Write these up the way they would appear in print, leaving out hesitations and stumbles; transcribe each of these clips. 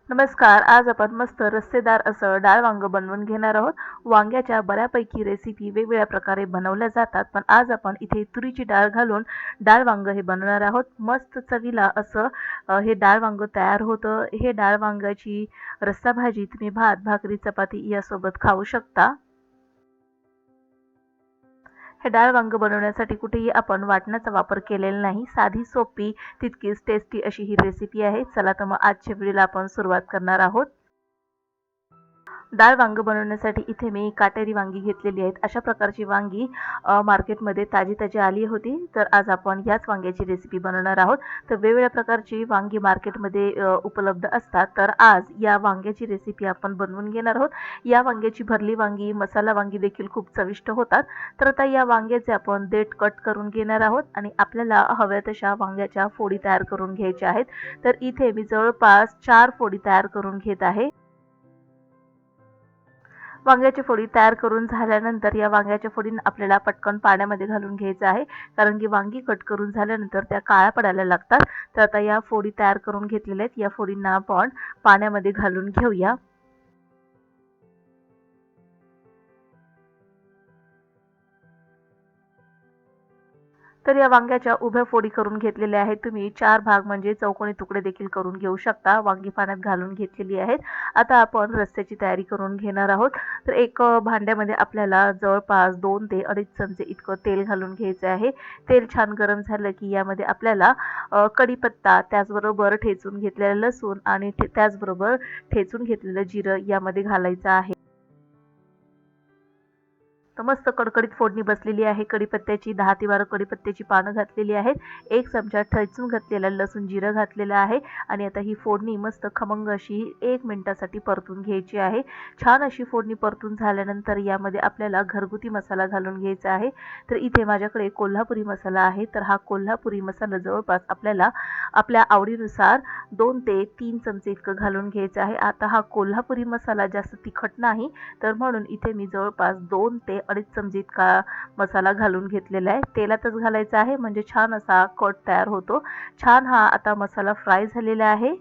नमस्कार. आज आपण मस्त रस्सेदार असं डाळ वांग बनवून घेणार आहोत. वांग्याच्या बऱ्यापैकी रेसिपी वेगवेगळ्या प्रकारे बनवल्या जातात, पण आज आपण इथे तुरीची डाळ घालून डाळ वांग हे बनवणार आहोत. मस्त चवीला असं हे डाळ वांग तयार होतं. हे डाळ वांग्याची रस्सा भाजी तुम्ही भात, भाकरी, चपाती यासोबत खाऊ शकता. हे डाळ वांग बनवण्यासाठी कुठेही आपण वाटणाचा वापर केलेला नाही. साधी, सोपी, तितकीच टेस्टी अशी ही रेसिपी आहे. चला तर मग आजच्या व्हिडिओला आपण सुरुवात करणार आहोत. डाळ वांग बनवण्यासाठी इथे मी काटेरी वांगी घेतलेली आहेत. अशा प्रकारची वांगी मार्केटमध्ये ताजी-ताजी आली होती. तर आज आपण याच वांग्याची रेसिपी बनवणार आहोत. तर वेगवेगळ्या प्रकारची वांगी मार्केटमध्ये उपलब्ध असतात. तर आज या वांग्याची रेसिपी आपण बनवून घेणार आहोत. या वांग्याची भरली वांगी, मसाला वांगी देखील खूप चविष्ट होतात. तर आता या वांग्याचे आपण देठ कट करून घेणार आहोत आणि आपल्याला हव्या तशा वांग्याच्या फोडी तयार करून घ्यायच्या आहेत. तर इथे मी जवळपास 4 फोडी तयार करून घेत आहे. वांग्याची फोडी तयार करून झाल्यानंतर या वांग्याच्या फोडींना आपल्याला पटकन पाण्यामध्ये घालून घ्यायचं आहे. कारण की वांगी कट करून झाल्यानंतर त्या काळ्या पडायला लागतात. तर आता या फोडी तयार करून घेतलेल्या आहेत. या फोडींना आपण पाण्यामध्ये घालून घेऊया. तर या वांग्याच्या उभ्या फोडी करून घेतलेल्या आहेत. तुम्ही 4 भाग म्हणजे चौकोनी तुकडे देखील करून घेऊ शकता. वांगी पाण्यात घालून घेतलेली आहेत. आता आपण रस्स्याची तयारी करून घेणार आहोत. तर एक भांड्यामध्ये आपल्याला जवळपास 2 ते 2.5 चमचे इतकं तेल घालून घ्यायचं आहे. तेल छान गरम झालं की यामध्ये आपल्याला कढीपत्ता, त्याचबरोबर ठेचून घेतलेलं लसूण आणि त्याचबरोबर ठेचून घेतलेलं जिरं यामध्ये घालायचं आहे. तर मस्त कडकडीत फोडणी बसलेली आहे. कढीपत्त्याची 10 ते 12 कढीपत्त्याची पानं घातलेली आहेत. 1 चमचा ठेचून घातलेला लसूण जिरं घातलेलं आहे आणि आता ही फोडणी मस्त खमंग अशी 1 मिनिटासाठी परतून घ्यायची आहे. छान अशी फोडणी परतून झाल्यानंतर यामध्ये आपल्याला घरगुती मसाला घालून घ्यायचा आहे. तर इथे माझ्याकडे कोल्हापुरी मसाला आहे. तर हा कोल्हापुरी मसाला जवळपास आपल्याला आपल्या आवडीनुसार 2 ते 3 चमचे इतकं घालून घ्यायचं आहे. आता हा कोल्हापुरी मसाला जास्त तिखट नाही, तर म्हणून इथे मी जवळपास 2 ते 2.5 चमचे इतका मसाला घालून घेतलेला आहे. तेलातच घालायचा आहे म्हणजे छान असा कट तयार होतो. छान हा आता मसाला फ्राय झालेला आहे.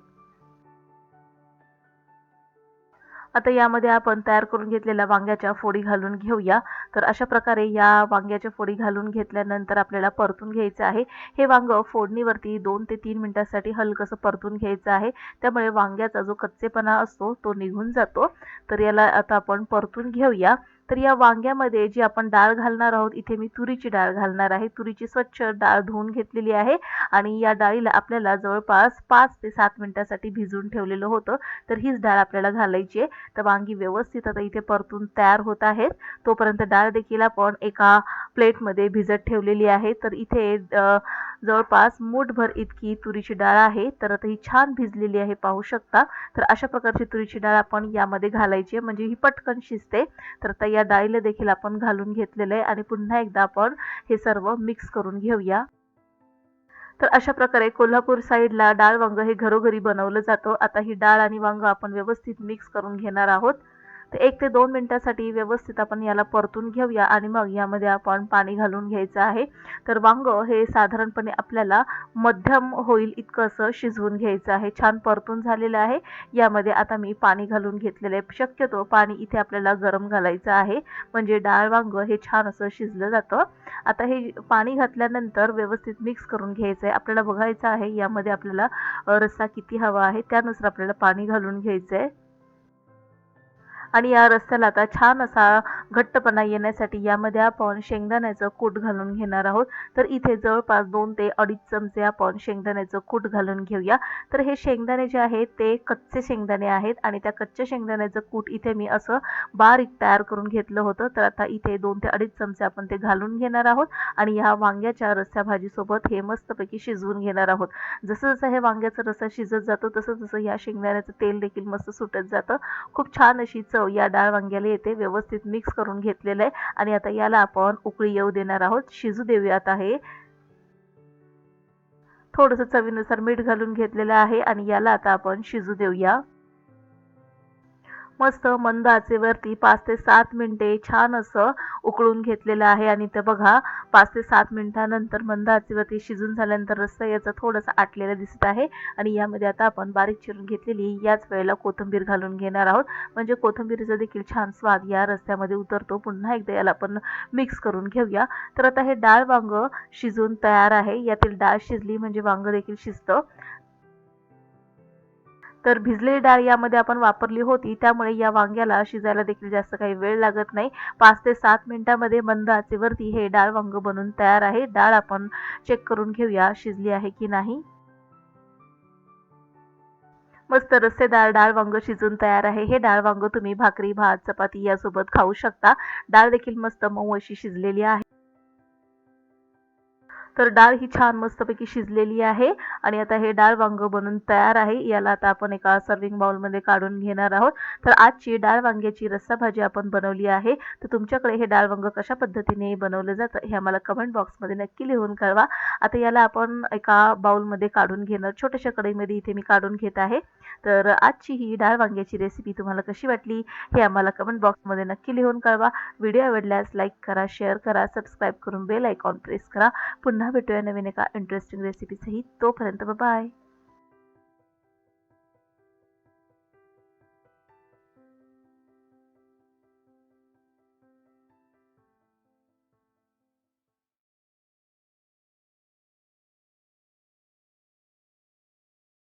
आता यामध्ये आपण तयार करून घेतलेल्या वांग्याच्या फोडी घालून घेऊया. तर अशा प्रकारे या वांग्याच्या फोडी घालून घेतल्यानंतर आपल्याला परतून घ्यायचं आहे. हे वांगं फोडणीवरती 2 ते 3 मिनिटांसाठी हलकंसं परतून घ्यायचं आहे. त्यामुळे वांग्याचा जो कच्चेपणा असतो तो निघून जातो. तर याला आता आपण परतून घेऊया. तर या वांग्यामध्ये जी आपण डाळ घालणार आहोत, इथे मी तुरीची डाळ घालणार आहे. तुरीची स्वच्छ डाळ धुवून घेतलेली आहे आणि या डाळीला आपल्याला जवळपास 5 ते 7 मिनिटांसाठी भिजवून ठेवलेलं होतं. तर हीच डाळ आपल्याला घालायची आहे. तर वांगी व्यवस्थित आता इथे परतून तयार होत आहेत. तोपर्यंत डाळ देखील आपण एका प्लेटमध्ये भिजत ठेवलेली आहे. तर इथे जवळपास मूठभर इतकी तुरीची डाळ आहे. तर आता ही छान भिजलेली आहे पाहू शकता. तर अशा प्रकारची तुरीची डाळ आपण यामध्ये घालायची आहे म्हणजे ही पटकन शिजते. तर आता या डाळीला देखील आपण घालून घेतलेलं आहे आणि पुन्हा एकदा आपण हे सर्व मिक्स करून घेऊया. तर अशा प्रकारे कोल्हापूर साईडला डाळ वांग हे घरोघरी बनवलं जातं. आता ही डाळ आणि वांग आपण व्यवस्थित मिक्स करून घेणार आहोत. तर 1 ते 2 मिनिटांसाठी व्यवस्थित आपण याला परतून घेऊया आणि मग यामध्ये आपण पाणी घालून घ्यायचं आहे. तर वांग हे साधारणपणे आपल्याला मध्यम होईल इतकं असं शिजवून घ्यायचं आहे. छान परतून झालेलं आहे. यामध्ये आता मी पाणी घालून घेतलेलं आहे. शक्यतो पाणी इथे आपल्याला गरम घालायचं आहे म्हणजे डाळ वांग हे छान असं शिजलं जातं. आता हे पाणी घातल्यानंतर व्यवस्थित मिक्स करून घ्यायचं आहे. आपल्याला बघायचं आहे यामध्ये आपल्याला रस्सा किती हवा आहे त्यानुसार आपल्याला पाणी घालून घ्यायचं आहे. आणि या रस्स्याला आता छान असा घट्टपणा येण्यासाठी यामध्ये आपण शेंगदाण्याचं कूट घालून घेणार आहोत. तर इथे जवळपास 2 ते 2.5 चमचे आपण शेंगदाण्याचं कूट घालून घेऊया. तर हे शेंगदाणे जे आहेत ते कच्चे शेंगदाणे आहेत आणि त्या कच्च्या शेंगदाण्याचं कूट इथे मी असं बारीक तयार करून घेतलं होतं. तर आता इथे 2 ते 2.5 चमचे आपण ते घालून घेणार आहोत आणि ह्या वांग्याच्या रस्सा भाजीसोबत हे मस्तपैकी शिजवून घेणार आहोत. जसं-जसं हे वांग्याचा रस्सा शिजत जातो तसं-तसं या शेंगदाण्याचं तेल देखील मस्त सुटत जातं. खूप छान अशी चव या डाळ वांग्याला येते. व्यवस्थित मिक्स करून घेतलेलं आहे आणि आता याला आपण उकळी येऊ देणार आहोत. शिजू देऊयात आहे. थोडंसं चवीनुसार मीठ घालून घेतलेलं आहे आणि याला आता आपण शिजू देऊया. मस्त मंद आचेवरती 5 ते 7 मिनिटे छान असं उकळून घेतलेलं आहे आणि ते बघा 5 ते 7 मिनिटानंतर मंद आचेवरती शिजून झाल्यानंतर रस्सा याचा थोडासा आटलेला दिसत आहे आणि यामध्ये आता आपण बारीक चिरून घेतलेली याच वेळेला कोथिंबीर घालून घेणार आहोत. म्हणजे कोथिंबीरीचा देखील छान स्वाद या रस्स्यामध्ये उतरतो. पुन्हा एकदा याला आपण मिक्स करून घेऊया. तर आता हे डाळ वांग शिजून तयार आहे. यातील डाळ शिजली म्हणजे वांग देखील शिजतं. तर भिजलेली डाळ यामध्ये आपण वापरली होती, त्यामुळे या वांग्याला शिजायला देखील जास्त काही वेळ लागत नाही. 5 ते 7 मिनिटांमध्ये मंद आचेवरती हे डाळ वांग बनून तयार आहे. डाळ आपण चेक करून घेऊया शिजली आहे की नाही. मस्त रस्सेदार डाळ वांग शिजून तयार आहे. हे डाळ वांग तुम्ही भाकरी, भात, चपाती यासोबत खाऊ शकता. डाळ देखील मस्त मऊ अशी शिजलेली आहे. तर डाळ ही छान मस्तपैकी शिजलेली आहे आणि आता हे डाळ वांग बनून तयार आहे. याला आता आपण एका सर्व्हिंग बाउलमध्ये काढून घेणार आहोत. तर आजची डाळ वांग्याची रस्सा भाजी आपण बनवली आहे. तर तुमच्याकडे हे डाळ वांग कशा पद्धतीने बनवलं जातं हे आम्हाला कमेंट बॉक्समध्ये नक्की लिहून कळवा. आता याला आपण एका बाउलमध्ये काढून घेणार. छोट्याशा कढईमध्ये इथे मी काढून घेत आहे. तर आजची ही डाळ वांग्याची रेसिपी तुम्हाला कशी वाटली हे आम्हाला कमेंट बॉक्समध्ये नक्की लिहून कळवा. व्हिडिओ आवडल्यास लाईक करा, शेअर करा, सबस्क्राईब करून बेल आयकॉन प्रेस करा. पुन्हा भेटूया नवीन एका इंटरेस्टिंग रेसिपी सहित. तोपर्यंत बाय.